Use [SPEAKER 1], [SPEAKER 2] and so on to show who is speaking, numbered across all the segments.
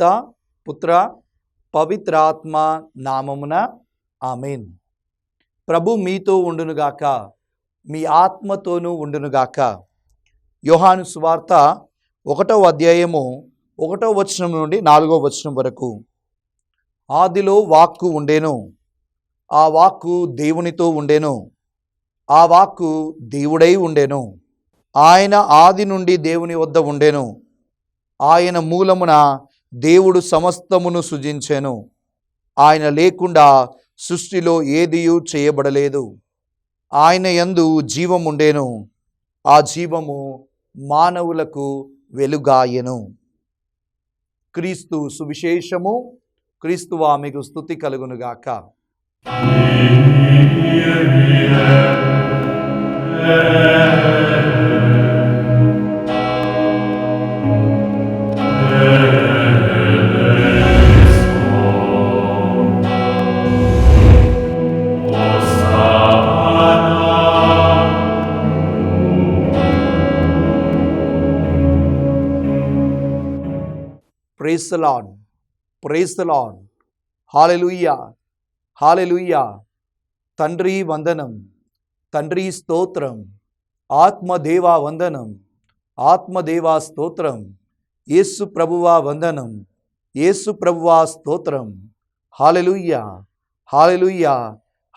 [SPEAKER 1] పిత పుత్ర పవిత్రాత్మ నామమున ఆమేన్. ప్రభు మీతో ఉండునుగాక, మీ ఆత్మతోనూ ఉండునుగాక. యోహాను సువార్త 1వ అధ్యాయము 1వ వచనం నుండి 4వ వచనం వరకు. ఆదిలో వాక్కు ఉండెను, ఆ వాక్కు దేవునితో ఉండెను, ఆ వాక్కు దేవుడై ఉండెను. ఆయన ఆది నుండి దేవుని వద్ద ఉండెను. ఆయన మూలమున దేవుడు సమస్తమును సృజించెను. ఆయన లేకుండా సృష్టిలో ఏదియూ చేయబడలేదు. ఆయన యందు జీవం ఉండెను, ఆ జీవము మానవులకు వెలుగాయెను. క్రీస్తు సువిశేషము. క్రీస్తువా మీకు స్తుతి కలుగునుగాక. Praise the Lord, praise the Lord. Hallelujah, hallelujah. తండ్రి వందనం, తండ్రి స్తోత్రం. ఆత్మదేవా వందనం, ఆత్మదేవా స్తోత్రం. యేసు ప్రభువా వందనం, యేసు ప్రభువా స్తోత్రం. హల్లెలూయా, హల్లెలూయా,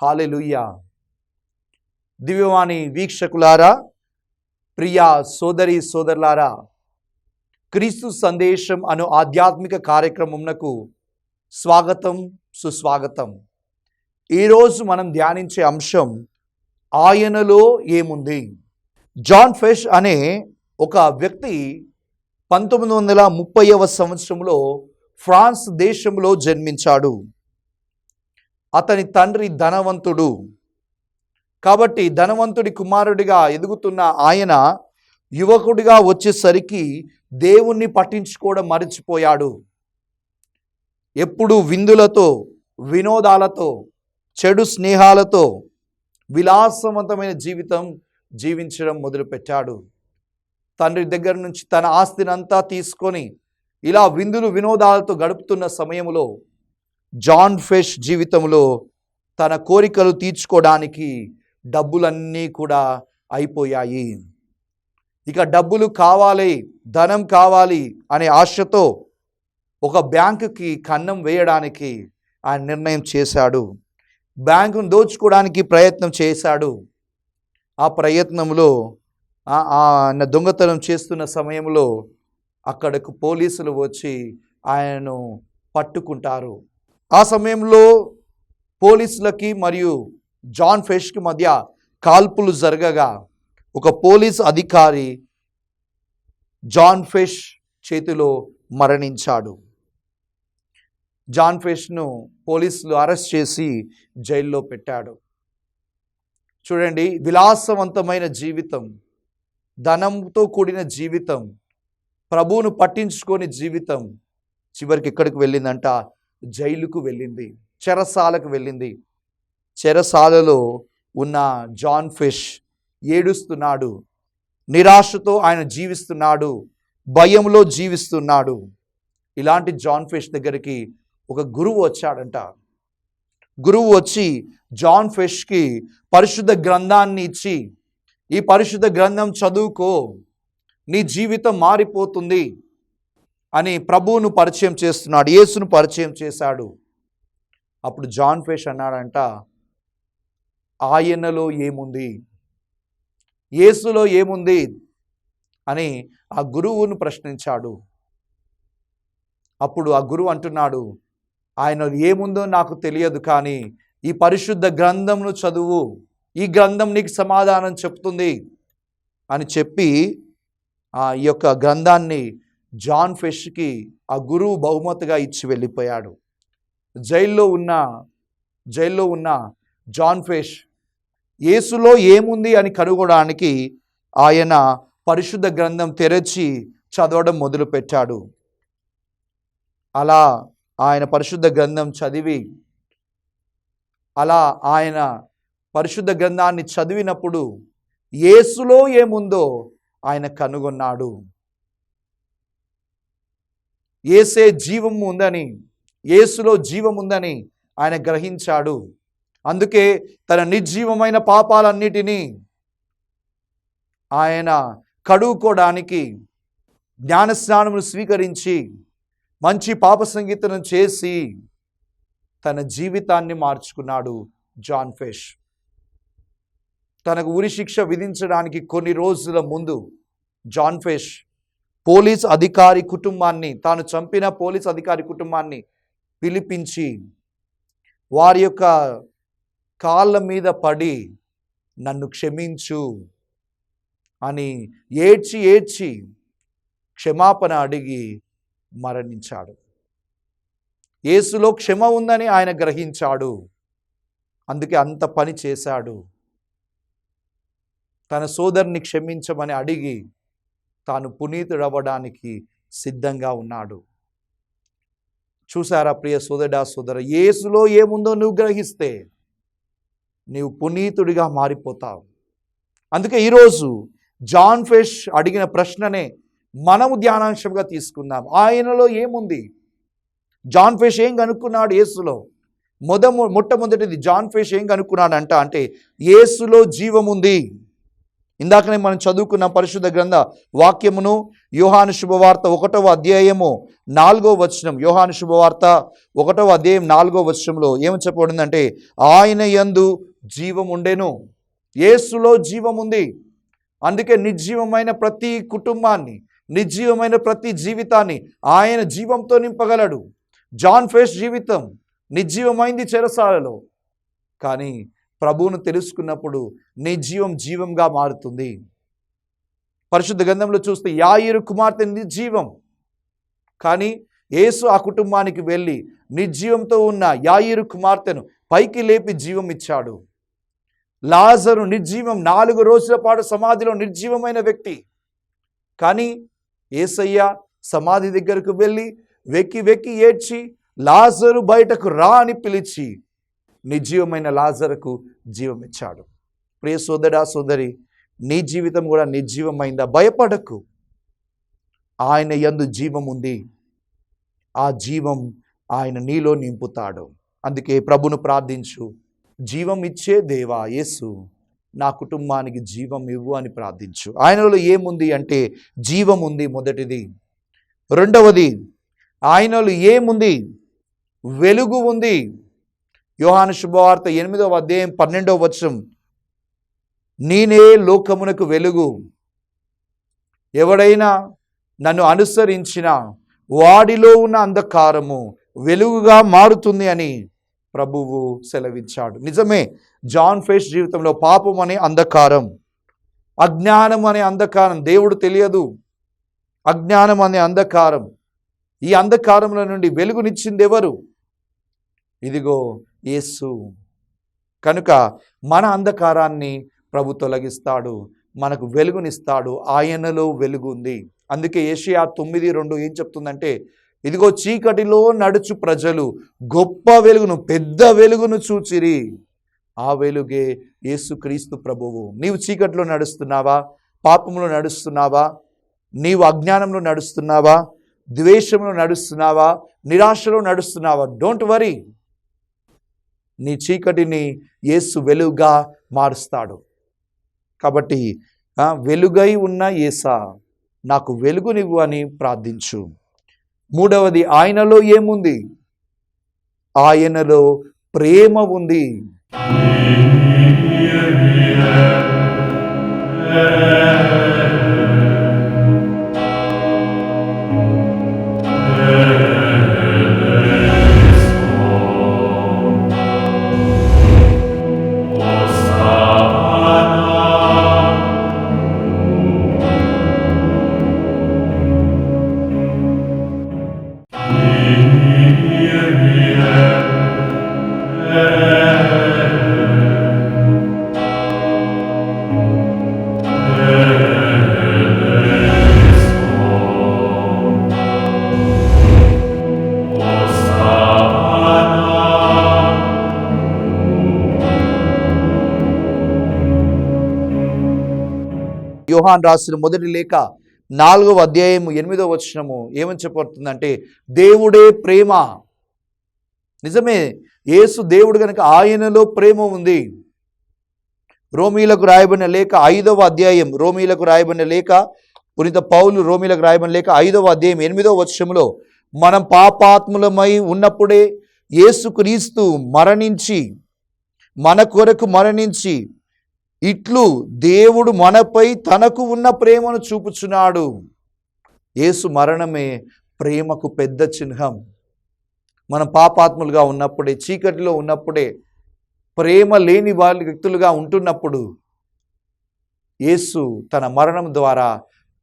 [SPEAKER 1] హల్లెలూయా. దివ్యవాణి వీక్షకులారా, ప్రియా సోదరి సోదరులారా, క్రీస్తు సందేశం అను ఆధ్యాత్మిక కార్యక్రమంకు స్వాగతం, సుస్వాగతం. ఈరోజు మనం ధ్యానించే అంశం ఆయనలో ఏముంది. జాన్ ఫెష్ అనే ఒక వ్యక్తి 1930వ సంవత్సరంలో ఫ్రాన్స్ దేశంలో జన్మించాడు. అతని తండ్రి ధనవంతుడు కాబట్టి ధనవంతుడి కుమారుడిగా ఎదుగుతున్న ఆయన యువకుడిగా వచ్చేసరికి దేవుణ్ణి పట్టించుకోవడం మరిచిపోయాడు. ఎప్పుడు విందులతో, వినోదాలతో, చెడు స్నేహాలతో విలాసవంతమైన జీవితం జీవించడం మొదలుపెట్టాడు. తండ్రి దగ్గర నుంచి తన ఆస్తినంతా తీసుకొని ఇలా విందులు వినోదాలతో గడుపుతున్న సమయంలో జాన్ ఫెష్ జీవితంలో తన కోరికలు తీర్చుకోవడానికి డబ్బులన్నీ కూడా అయిపోయాయి. ఇక డబ్బులు కావాలి, ధనం కావాలి అనే ఆశతో ఒక బ్యాంకుకి కన్నం వేయడానికి ఆయన నిర్ణయం చేశాడు. బ్యాంకును దోచుకోవడానికి ప్రయత్నం చేశాడు. ఆ ప్రయత్నంలో ఆయన దొంగతనం చేస్తున్న సమయంలో అక్కడకు పోలీసులు వచ్చి ఆయనను పట్టుకుంటారు. ఆ సమయంలో పోలీసులకి మరియు జాన్ ఫెష్కి మధ్య కాల్పులు జరగగా ఒక పోలీస్ అధికారి జాన్ ఫెష్ చేతిలో మరణించాడు. జాన్ ఫెష్ను పోలీసులు అరెస్ట్ చేసి జైల్లో పెట్టాడు. చూడండి, విలాసవంతమైన జీవితం, ధనంతో కూడిన జీవితం, ప్రభువును పట్టించుకొని జీవితం చివరికి ఎక్కడికి వెళ్ళిందంట? జైలుకు వెళ్ళింది, చెరసాలకు వెళ్ళింది. చెరసాలలో ఉన్న జాన్ ఫెష్ ఏడుస్తున్నాడు, నిరాశతో ఆయన జీవిస్తున్నాడు, భయంలో జీవిస్తున్నాడు. ఇలాంటి జాన్ ఫెష్ దగ్గరికి ఒక గురువు వచ్చాడంట. గురువు వచ్చి జాన్ ఫెష్కి పరిశుద్ధ గ్రంథాన్ని ఇచ్చి, ఈ పరిశుద్ధ గ్రంథం చదువుకో, నీ జీవితం మారిపోతుంది అని ప్రభువును పరిచయం చేస్తున్నాడు, యేసును పరిచయం చేశాడు. అప్పుడు జాన్ ఫెష్ అన్నాడంట, ఆయనలో ఏముంది, యేసులో ఏముంది అని ఆ గురువును ప్రశ్నించాడు. అప్పుడు ఆ గురువు అంటున్నాడు, ఆయన ఏముందో నాకు తెలియదు, కానీ ఈ పరిశుద్ధ గ్రంథంను చదువు, ఈ గ్రంథం నీకు సమాధానం చెప్తుంది అని చెప్పి ఈ యొక్క గ్రంథాన్ని జాన్ ఫెష్కి ఆ గురువు బహుమతిగా ఇచ్చి వెళ్ళిపోయాడు. జైల్లో ఉన్న జాన్ ఫెష్ యేసులో ఏముంది అని కనుగొనడానికి ఆయన పరిశుద్ధ గ్రంథం తెరచి చదవడం మొదలుపెట్టాడు. అలా ఆయన పరిశుద్ధ గ్రంథం చదివి, అలా ఆయన పరిశుద్ధ గ్రంథాన్ని చదివినప్పుడు యేసులో ఏముందో ఆయన కనుగొన్నాడు. యేసే జీవం ఉందని, యేసులో జీవం ఉందని ఆయన గ్రహించాడు. అందుకే తన నిర్జీవమైన పాపాలన్నిటినీ ఆయన కడుక్కోవడానికి జ్ఞానస్నానమును స్వీకరించి మంచి పాప సంగీతనం చేసి తన జీవితాన్ని మార్చుకున్నాడు జాన్ ఫిష్. తనకు ఉరి శిక్ష విధించడానికి కొన్ని రోజుల ముందు జాన్ ఫిష్ పోలీస్ అధికారి కుటుంబాన్ని, తాను చంపిన పోలీస్ అధికారి కుటుంబాన్ని పిలిపించి వారి యొక్క కాళ్ళ మీద పడి నన్ను క్షమించు అని ఏడ్చి ఏడ్చి క్షమాపణ అడిగి మరణించాడు. యేసులో క్షమ ఉందని ఆయన గ్రహించాడు. అందుకే అంత పని చేశాడు. తన సోదరుని క్షమించమని అడిగి తాను పునీతుడవ్వడానికి సిద్ధంగా ఉన్నాడు. చూసారా ప్రియ సోదరుడా సోదర, యేసులో ఏముందో నువ్వు గ్రహిస్తే నీవు పునీతుడిగా మారిపోతావు. అందుకే ఈరోజు జాన్ ఫిష్ అడిగిన ప్రశ్ననే మనము ధ్యానాంశంగా తీసుకుందాం. ఆయనలో ఏముంది? జాన్ ఫిష్ ఏం కనుక్కున్నాడు యేసులో? మొట్టమొదటిది జాన్ ఫిష్ ఏం కనుక్కున్నాడంట అంటే యేసులో జీవం ఉంది. ఇందాకనే మనం చదువుకున్న పరిశుద్ధ గ్రంథ వాక్యమును యోహాను శుభవార్త 1వ అధ్యాయము 4వ వచనం, యోహాను శుభవార్త 1వ అధ్యాయం 4వ వచనంలో ఏమని చెప్పబడిందంటే ఆయన యందు జీవం ఉండెను. యేసులో జీవం ఉంది. అందుకే నిర్జీవమైన ప్రతి కుటుంబాన్ని, నిర్జీవమైన ప్రతి జీవితాన్ని ఆయన జీవంతో నింపగలడు. జాన్ ఫిష్ జీవితం నిర్జీవమైంది చెరసాలలో, కానీ ప్రభువును తెలుసుకున్నప్పుడు నీ జీవం జీవంగా మారుతుంది. పరిశుద్ధ గ్రంథంలో చూస్తే యాయిరు కుమార్తె నిర్జీవం, కానీ యేసు ఆ కుటుంబానికి వెళ్ళి నిర్జీవంతో ఉన్న యాయిరు కుమార్తెను పైకి లేపి జీవం ఇచ్చాడు. లాజరు నిర్జీవం, 4 రోజుల పాటు సమాధిలో నిర్జీవమైన వ్యక్తి, కానీ యేసయ్య సమాధి దగ్గరకు వెళ్ళి వెక్కి వెక్కి ఏడ్చి లాజరు బయటకు రా అని పిలిచి నిర్జీవమైన లాజరుకు జీవం ఇచ్చాడు. ప్రియ సోదరా సోదరి, నీ జీవితం కూడా నిర్జీవమైందా? భయపడకు, ఆయన యందు జీవం ఉంది. ఆ జీవం ఆయన నీలో నింపుతాడు. అందుకే ప్రభును ప్రార్థించు, జీవం ఇచ్చే దేవా యేసు నా కుటుంబానికి జీవం ఇవ్వు అని ప్రార్థించు. ఆయనలో ఏముంది అంటే జీవం ఉంది మొదటిది. రెండవది ఆయనలో ఏముంది? వెలుగు ఉంది. యోహాను శుభవార్త 8వ అధ్యాయం 12వ వచనం, నేనే లోకమునకు వెలుగు, ఎవడైనా నన్ను అనుసరించిన వాడిలో ఉన్న అంధకారము వెలుగుగా మారుతుంది అని ప్రభువు సెలవించాడు. నిజమే, జాన్ ఫిష్ జీవితంలో పాపం అనే అంధకారం, అజ్ఞానం అనే అంధకారం, దేవుడు తెలియదు, అజ్ఞానం అనే అంధకారం, ఈ అంధకారంలో నుండి వెలుగునిచ్చింది ఎవరు? ఇదిగో యేసు. కనుక మన అంధకారాన్ని ప్రభు తొలగిస్తాడు, మనకు వెలుగునిస్తాడు. ఆయనలో వెలుగు ఉంది. అందుకే యెషయా 9:2 ఏం చెప్తుందంటే ఇదిగో చీకటిలో నడుచు ప్రజలు గొప్ప వెలుగును, పెద్ద వెలుగును చూచిరి. ఆ వెలుగే యేసుక్రీస్తు ప్రభువు. నీవు చీకటిలో నడుస్తున్నావా? పాపంలో నడుస్తున్నావా? నీవు అజ్ఞానంలో నడుస్తున్నావా? ద్వేషంలో నడుస్తున్నావా? నిరాశలో నడుస్తున్నావా? డోంట్ వరీ, నీ చీకటిని యేసు వెలుగుగా మారుస్తాడు. కాబట్టి వెలుగై ఉన్న యేసా నాకు వెలుగునివ్వు అని ప్రార్థించు. మూడవది ఆయనలో ఏముంది? ఆయనలో ప్రేమ ఉంది. యోహాను రాసిన మొదటి లేఖ 4వ అధ్యాయం 8వ వచనము ఏమని చెప్పబడుతుందంటే దేవుడే ప్రేమ. నిజమే, యేసు దేవుడు కనుక ఆయనలో ప్రేమ ఉంది. రోమీలకు రాయబడిన లేఖ 5వ అధ్యాయం, రోమీలకు రాయబడిన లేఖ, పునీత పౌలు రోమీలకు రాయబడిన లేఖ 5వ అధ్యాయం 8వ వచనంలో మనం పాపాత్ములమై ఉన్నప్పుడే యేసుక్రీస్తు మరణించి, మన కొరకు మరణించి, ఇట్లు దేవుడు మనపై తనకు ఉన్న ప్రేమను చూపుచున్నాడు. యేసు మరణమే ప్రేమకు పెద్ద చిహ్నం. మనం పాపాత్ములుగా ఉన్నప్పుడే, చీకటిలో ఉన్నప్పుడే, ప్రేమ లేని వ్యక్తులుగా ఉంటున్నప్పుడు యేసు తన మరణం ద్వారా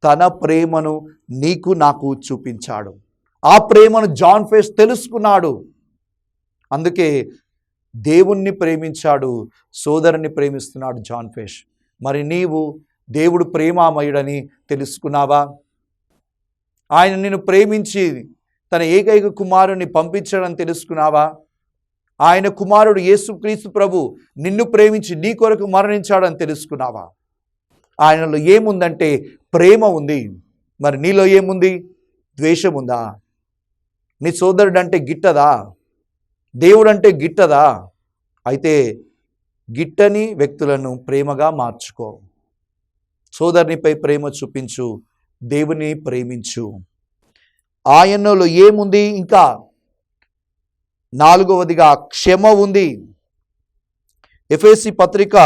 [SPEAKER 1] తన ప్రేమను నీకు నాకు చూపించాడు. ఆ ప్రేమను జాన్ ఫేస్ తెలుసుకున్నాడు. అందుకే దేవుణ్ణి ప్రేమించాడు, సోదరుని ప్రేమిస్తున్నాడు జాన్ ఫేస్. మరి నీవు దేవుడు ప్రేమామయుడని తెలుసుకున్నావా? ఆయన నిన్ను ప్రేమించి తన ఏకైక కుమారుని పంపించడం తెలుసుకున్నావా? ఆయన కుమారుడు యేసుక్రీస్తు ప్రభు నిన్ను ప్రేమించి నీ కొరకు మరణించాడని తెలుసుకున్నావా? ఆయనలో ఏముందంటే ప్రేమ ఉంది. మరి నీలో ఏముంది? ద్వేషం ఉందా? నీ సోదరుడు అంటే గిట్టదా? దేవుడు అంటే గిట్టదా? అయితే గిట్టని వ్యక్తులను ప్రేమగా మార్చుకో. సోదరునిపై ప్రేమ చూపించు, దేవుని ప్రేమించు. ఆయనలో ఏముంది? ఇంకా 4వదిగా క్షమ ఉంది. ఎఫెసీ పత్రిక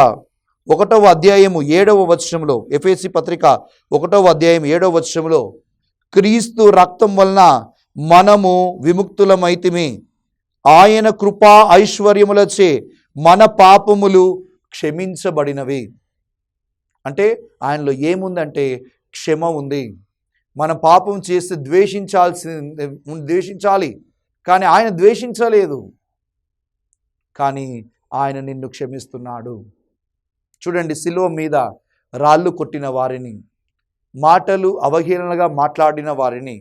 [SPEAKER 1] 1వ అధ్యాయము 7వ వచనంలో, ఎఫెసీ పత్రిక 1వ అధ్యాయం 7వ వచనంలో, క్రీస్తు రక్తం వలన మనము విముక్తులమైతిమి, ఆయన కృపా ఐశ్వర్యములచే మన పాపములు క్షమించబడినవి. అంటే ఆయనలో ఏముందంటే క్షమ ఉంది. మన పాపం చేస్తే ద్వేషించాలి, కానీ ఆయన ద్వేషించలేదు. కానీ ఆయన నిన్ను క్షమిస్తున్నాడు. చూడండి, శిలువ మీద రాళ్ళు కొట్టిన వారిని, మాటలు అవహేళనగా మాట్లాడిన వారిని,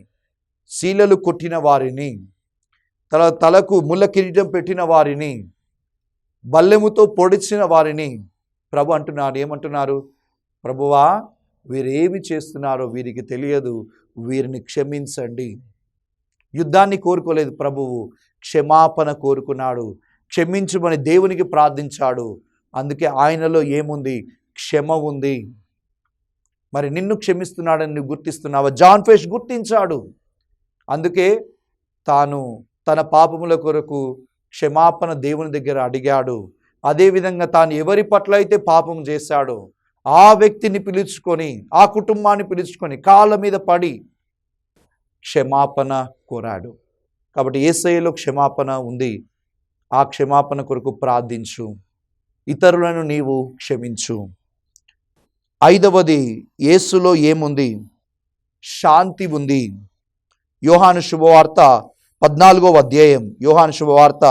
[SPEAKER 1] శీలలు కొట్టిన వారిని, తలకు ముళ్ళ కిరీటం పెట్టిన వారిని, బల్లెముతో పొడిచిన వారిని ప్రభు అంటున్నారు. ఏమంటున్నారు? ప్రభువా, వీరేమి చేస్తున్నారో వీరికి తెలియదు, వీరిని క్షమించండి. యుద్ధాన్ని కోరుకోలేదు ప్రభువు, క్షమాపణ కోరుకున్నాడు. క్షమించమని దేవునికి ప్రార్థించాడు. అందుకే ఆయనలో ఏముంది? క్షమ ఉంది. మరి నిన్ను క్షమిస్తున్నాడని నువ్వు గుర్తిస్తున్నావా? జాన్ ఫేస్ గుర్తించాడు. అందుకే తాను తన పాపముల కొరకు క్షమాపణ దేవుని దగ్గర అడిగాడు. అదేవిధంగా తాను ఎవరి పట్ల అయితే పాపం చేశాడో ఆ వ్యక్తిని పిలుచుకొని, ఆ కుటుంబాన్ని పిలుచుకొని కాళ్ళ మీద పడి క్షమాపణ కోరాడు. కాబట్టి యేసయ్యలో క్షమాపణ ఉంది. ఆ క్షమాపణ కొరకు ప్రార్థించు, ఇతరులను నీవు క్షమించు. 5వది, యేసులో ఏముంది? శాంతి ఉంది. యోహాను శుభవార్త 14వ అధ్యాయం, యోహాను శుభవార్త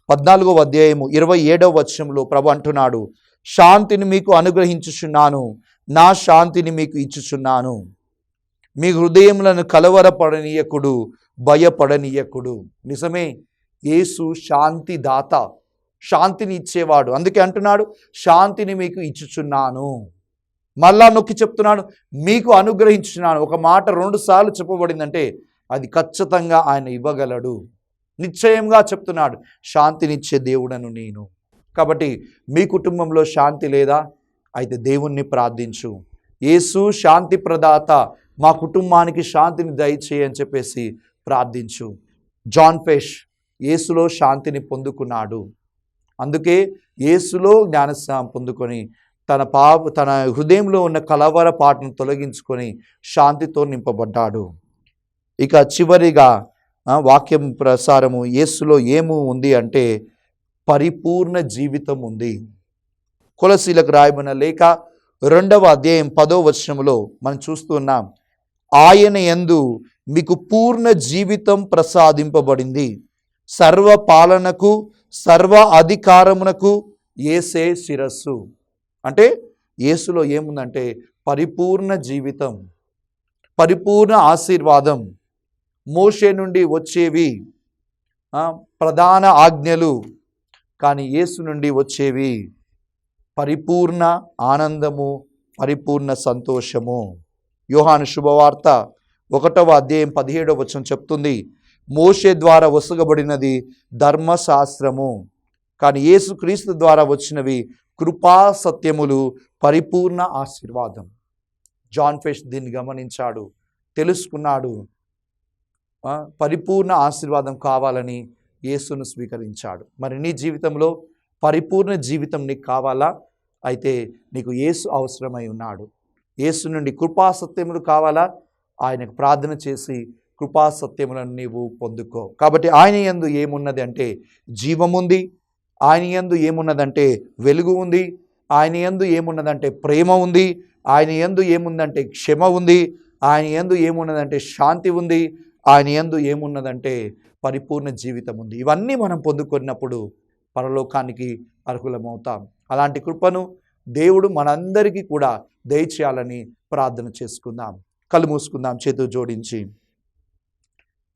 [SPEAKER 1] 14వ అధ్యాయము 27వ వచనంలో ప్రభు అంటున్నాడు, శాంతిని మీకు అనుగ్రహించుచున్నాను, నా శాంతిని మీకు ఇచ్చుచున్నాను. మీ హృదయములను కలవరపడనీయకుడు, భయపడనీయకుడు. నిజమే, యేసు శాంతి దాత, శాంతిని ఇచ్చేవాడు. అందుకే అంటున్నాడు, శాంతిని మీకు ఇచ్చుచున్నాను. మళ్ళా నొక్కి చెప్తున్నాడు, మీకు అనుగ్రహించుచున్నాను. ఒక మాట 2 సార్లు చెప్పబడిందంటే అది ఖచ్చితంగా ఆయన ఇవ్వగలడు. నిశ్చయంగా చెప్తున్నాడు, శాంతినిచ్చే దేవుడను నేను. కాబట్టి మీ కుటుంబంలో శాంతి లేదా? అయితే దేవుణ్ణి ప్రార్థించు. యేసు శాంతి ప్రదాత, మా కుటుంబానికి శాంతిని దయచేయని చెప్పేసి ప్రార్థించు. జాన్ ఫేస్ యేసులో శాంతిని పొందుకున్నాడు. అందుకే యేసులో జ్ఞానస్నానం పొందుకొని తన హృదయంలో ఉన్న కలవర పాటను తొలగించుకొని శాంతితో నింపబడ్డాడు. ఇక చివరిగా వాక్యం ప్రసారము, యేసులో ఏము ఉంది అంటే పరిపూర్ణ జీవితం ఉంది. కొలసీలకు రాయబడిన లేఖ 2వ అధ్యాయం 10వ వచనములో మనం చూస్తున్నాం, ఆయన యందు మీకు పూర్ణ జీవితం ప్రసాదింపబడింది, సర్వ పాలనకు సర్వ అధికారమునకు యేసే శిరస్సు. అంటే యేసులో ఏముందంటే పరిపూర్ణ జీవితం, పరిపూర్ణ ఆశీర్వాదం. మోషే నుండి వచ్చేవి ప్రధాన ఆజ్ఞలు, కానీ యేసు నుండి వచ్చేవి పరిపూర్ణ ఆనందము, పరిపూర్ణ సంతోషము. యోహాను శుభవార్త 1వ అధ్యాయం 17వ వచనం చెప్తుంది, మోషే ద్వారా వసగబడినది ధర్మశాస్త్రము, కానీ యేసుక్రీస్తు ద్వారా వచ్చినవి కృపా సత్యములు, పరిపూర్ణ ఆశీర్వాదం. జాన్ ఫెష్ దీన్ని గమనించాడు, తెలుసుకున్నాడు. పరిపూర్ణ ఆశీర్వాదం కావాలని యేసును స్వీకరించాడు. మరి నీ జీవితంలో పరిపూర్ణ జీవితం నీకు కావాలా? అయితే నీకు యేసు అవసరమై ఉన్నాడు. యేసు నుండి కృపా సత్యములు కావాలా? ఆయనకు ప్రార్థన చేసి కృపా సత్యములను నీవు పొందుకో. కాబట్టి ఆయన యందు ఏమున్నది అంటే జీవముంది, ఆయన యందు ఏమున్నదంటే వెలుగు ఉంది, ఆయన యందు ఏమున్నదంటే ప్రేమ ఉంది, ఆయన యందు ఏముందంటే క్షమ ఉంది, ఆయన యందు ఏమున్నదంటే శాంతి ఉంది, ఆయన యందు ఏమున్నదంటే పరిపూర్ణ జీవితం ఉంది. ఇవన్నీ మనం పొందుకున్నప్పుడు పరలోకానికి అర్హులమవుతాం. అలాంటి కృపను దేవుడు మనందరికీ కూడా దయచేయాలని ప్రార్థన చేసుకుందాం. కళ్ళు మూసుకుందాం చేతులు జోడించి.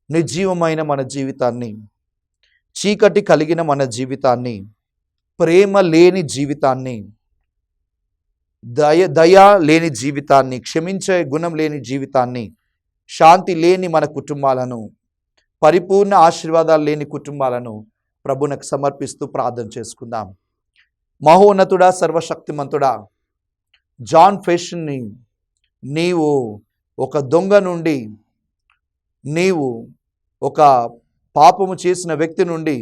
[SPEAKER 1] నిర్జీవమైన మన జీవితాన్ని, చీకటి కలిగిన మన జీవితాన్ని, ప్రేమ లేని జీవితాన్ని, దయ లేని జీవితాన్ని, క్షమించే గుణం లేని జీవితాన్ని, శాంతి లేని మన కుటుంబాలను, పరిపూర్ణ ఆశీర్వాదాలు లేని కుటుంబాలను ప్రభువునకు సమర్పిస్తూ ప్రార్థన చేసుకుందాం. మహోన్నతుడా, సర్వశక్తిమంతుడా, జాన్ ఫెష్ని నీవు ఒక దొంగ నుండి, నీవు ఒక పాపము చేసిన వ్యక్తి నుండి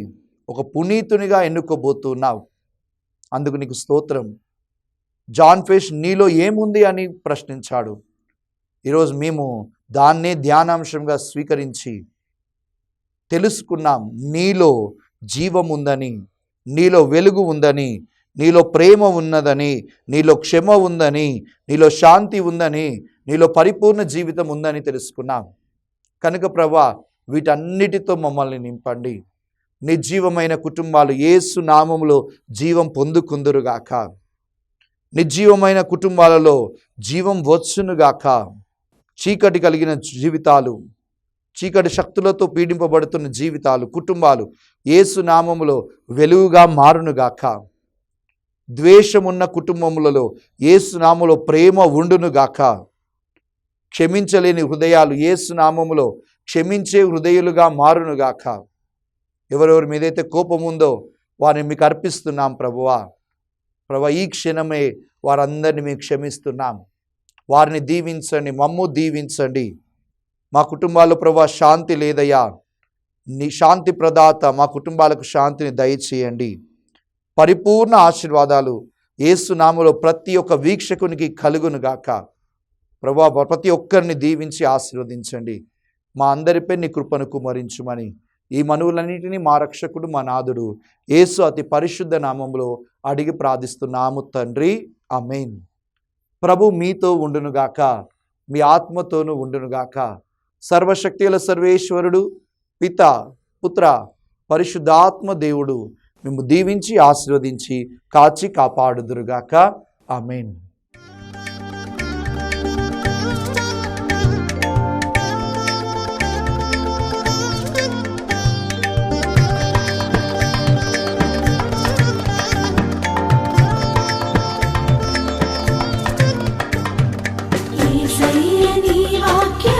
[SPEAKER 1] ఒక పునీతునిగా ఎన్నుకోబోతున్నావు. అందుకు నీకు స్తోత్రం. జాన్ ఫెష్ నీలో ఏముంది అని ప్రశ్నించాడు. ఈరోజు మేము దాన్నే ధ్యానాంశంగా స్వీకరించి తెలుసుకున్నాం. నీలో జీవం ఉందని, నీలో వెలుగు ఉందని, నీలో ప్రేమ ఉన్నదని, నీలో క్షమ ఉందని, నీలో శాంతి ఉందని, నీలో పరిపూర్ణ జీవితం ఉందని తెలుసుకున్నాం. కనుక ప్రభువా, వీటన్నిటితో మమ్మల్ని నింపండి. నిర్జీవమైన కుటుంబాలు యేసు నామములో జీవం పొందుకుందురుగాక. నిర్జీవమైన కుటుంబాలలో జీవం వచ్చునుగాక. చీకటి కలిగిన జీవితాలు, చీకటి శక్తులతో పీడింపబడుతున్న జీవితాలు, కుటుంబాలు యేసు నామములో వెలుగుగా మారునుగాక. ద్వేషమున్న కుటుంబములలో యేసు నామములో ప్రేమ ఉండునుగాక. క్షమించలేని హృదయాలు యేసు నామములో క్షమించే హృదయాలుగా మారునుగాక. ఎవరెవరి మీదైతే కోపం ఉందో వారిని మీకు అర్పిస్తున్నాం ప్రభువా. ఈ క్షణమే వారందరినీ మీకు క్షమిస్తున్నాం. వారిని దీవించండి, మమ్ము దీవించండి. మా కుటుంబాల్లో ప్రభువా శాంతి లేదయ్యా, నీ శాంతి ప్రదాత మా కుటుంబాలకు శాంతిని దయచేయండి. పరిపూర్ణ ఆశీర్వాదాలు యేసు నామములో ప్రతి ఒక్క వీక్షకునికి కలుగునుగాక. ప్రభువా, ప్రతి ఒక్కరిని దీవించి ఆశీర్వదించండి. మా అందరిపై నీ కృపను కుమరించుమని ఈ మనవులన్నింటినీ మా రక్షకుడు, మా నాథుడు యేసు అతి పరిశుద్ధ నామములో అడిగి ప్రార్థిస్తున్నాము తండ్రి, ఆమేన్. ప్రభు మీతో ఉండునుగాక, మీ ఆత్మతోనూ ఉండునుగాక. సర్వశక్తిగల సర్వేశ్వరుడు, పిత, పుత్ర, పరిశుద్ధాత్మ దేవుడు మేము దీవించి ఆశీర్వదించి కాచి కాపాడుదురుగాక. ఆమేన్.
[SPEAKER 2] యేసయ్య నీ వాక్య